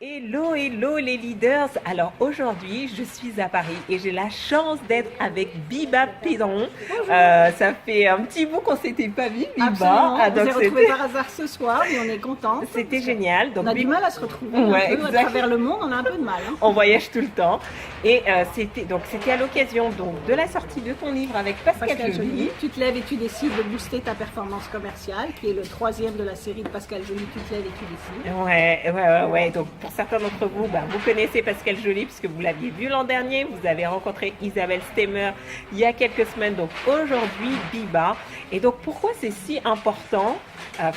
Hello, hello les leaders. Alors aujourd'hui, je suis à Paris et j'ai la chance d'être avec Biba Pédron. Ça fait un petit bout qu'on s'était pas vu, Biba. Absolument. Ah, On donc s'est retrouvés par hasard ce soir et on est contents. C'était génial. Donc, On a du mal à se retrouver Ouais, un peu, à exact. travers le monde, on a un peu de mal. Hein. On voyage tout le temps. Et c'était à l'occasion donc de la sortie de ton livre avec Pascal Joly. Tu te lèves et tu décides de booster ta performance commerciale, qui est le troisième de la série de Pascal Joly. Tu te lèves et tu décides. Ouais. Donc pour certains d'entre vous, vous connaissez Pascal Joly puisque vous l'aviez vu l'an dernier. Vous avez rencontré Isabelle Stemmer il y a quelques semaines. Donc aujourd'hui, Biba. Et donc pourquoi c'est si important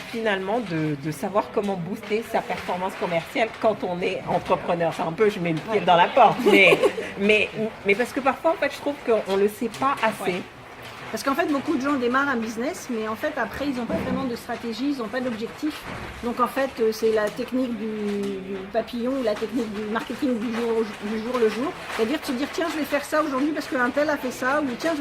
finalement de savoir comment booster sa performance commerciale quand on est entrepreneur. C'est un peu, je mets le pied dans la porte, mais parce que parfois, en fait, je trouve qu'on ne le sait pas assez. Ouais. Parce qu'en fait, beaucoup de gens démarrent un business, mais en fait, après, ils n'ont pas vraiment de stratégie, ils n'ont pas d'objectif. Donc, en fait, c'est la technique du papillon ou la technique du marketing du jour le jour. C'est-à-dire de se dire, tiens, je vais faire ça aujourd'hui parce qu'un tel a fait ça, ou tiens,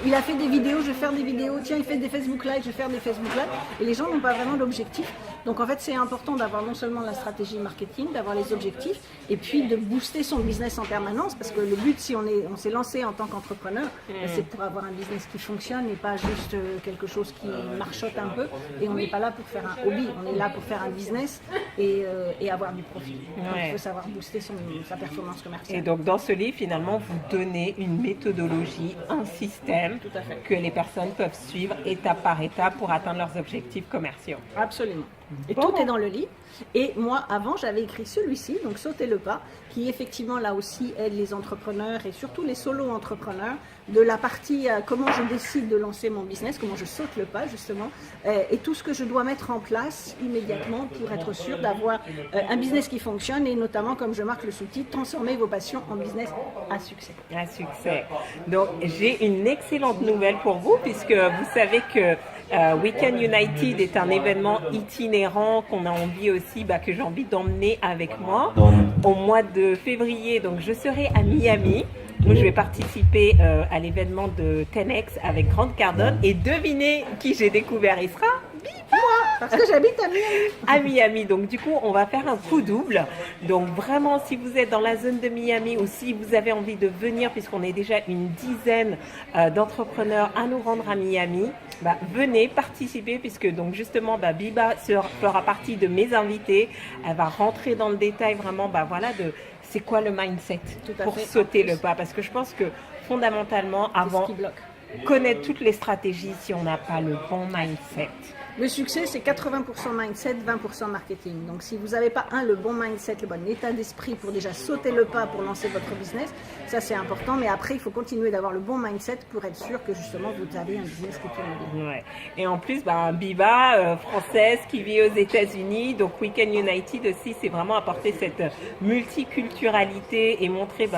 il a fait des vidéos, je vais faire des vidéos, tiens, il fait des Facebook Live, je vais faire des Facebook Live. Et les gens n'ont pas vraiment d'objectif. Donc, en fait, c'est important d'avoir non seulement la stratégie marketing, d'avoir les objectifs, et puis de booster son business en permanence, parce que le but, si on s'est lancé en tant qu'entrepreneur, c'est pour avoir un business qui fonctionne et pas juste quelque chose qui marchote un peu. Et on n'est pas là pour faire un hobby, on est là pour faire un business et avoir du profit. Donc, il faut savoir booster sa performance commerciale. Et donc dans ce livre, finalement, vous donnez une méthodologie, un système que les personnes peuvent suivre étape par étape pour atteindre leurs objectifs commerciaux. Absolument. Et tout est dans le livre. Et moi, avant, j'avais écrit celui-ci, donc Sautez le pas, qui effectivement, là aussi, aide les entrepreneurs et surtout les solo-entrepreneurs de la partie comment je décide de lancer mon business, comment je saute le pas, justement, et tout ce que je dois mettre en place immédiatement pour être sûr d'avoir un business qui fonctionne et notamment, comme je marque le sous-titre, transformer vos passions en business à succès. À succès. Donc, j'ai une excellente nouvelle pour vous puisque vous savez que Weekend United est un événement itinérant qu'on a envie aussi, que j'ai envie d'emmener avec moi au mois de février. Donc, je serai à Miami où je vais participer à l'événement de 10X avec Grant Cardone. Et devinez qui j'ai découvert, il sera Moi, parce que j'habite à Miami. À Miami. Donc du coup, on va faire un coup double. Donc vraiment, si vous êtes dans la zone de Miami ou si vous avez envie de venir, puisqu'on est déjà une dizaine d'entrepreneurs à nous rendre à Miami, venez participer puisque donc justement Biba fera partie de mes invités. Elle va rentrer dans le détail vraiment de c'est quoi le mindset pour sauter le pas, parce que je pense que fondamentalement avant connaître toutes les stratégies, si on n'a pas le bon mindset. Le succès, c'est 80% mindset, 20% marketing. Donc, si vous n'avez pas, le bon mindset, le bon état d'esprit pour déjà sauter le pas pour lancer votre business, ça c'est important. Mais après, il faut continuer d'avoir le bon mindset pour être sûr que justement, vous avez un business qui tourne bien. Ouais. Et en plus, Biba, française, qui vit aux États-Unis, donc Weekend United aussi, c'est vraiment apporter cette multiculturalité et montrer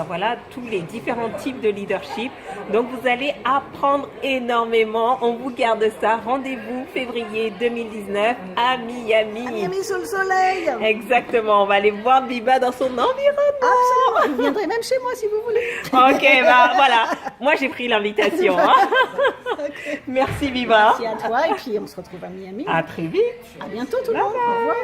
tous les différents types de leadership. Donc, vous allez apprendre énormément. On vous garde ça. Rendez-vous février 2019 à Miami. À Miami sous le soleil. Exactement, on va aller voir Biba dans son environnement. Absolument, vous viendrez même chez moi si vous voulez. Ok, voilà, moi j'ai pris l'invitation. Okay. Merci Biba. Merci à toi et puis on se retrouve à Miami. À très vite. À bientôt tout le monde. Au revoir.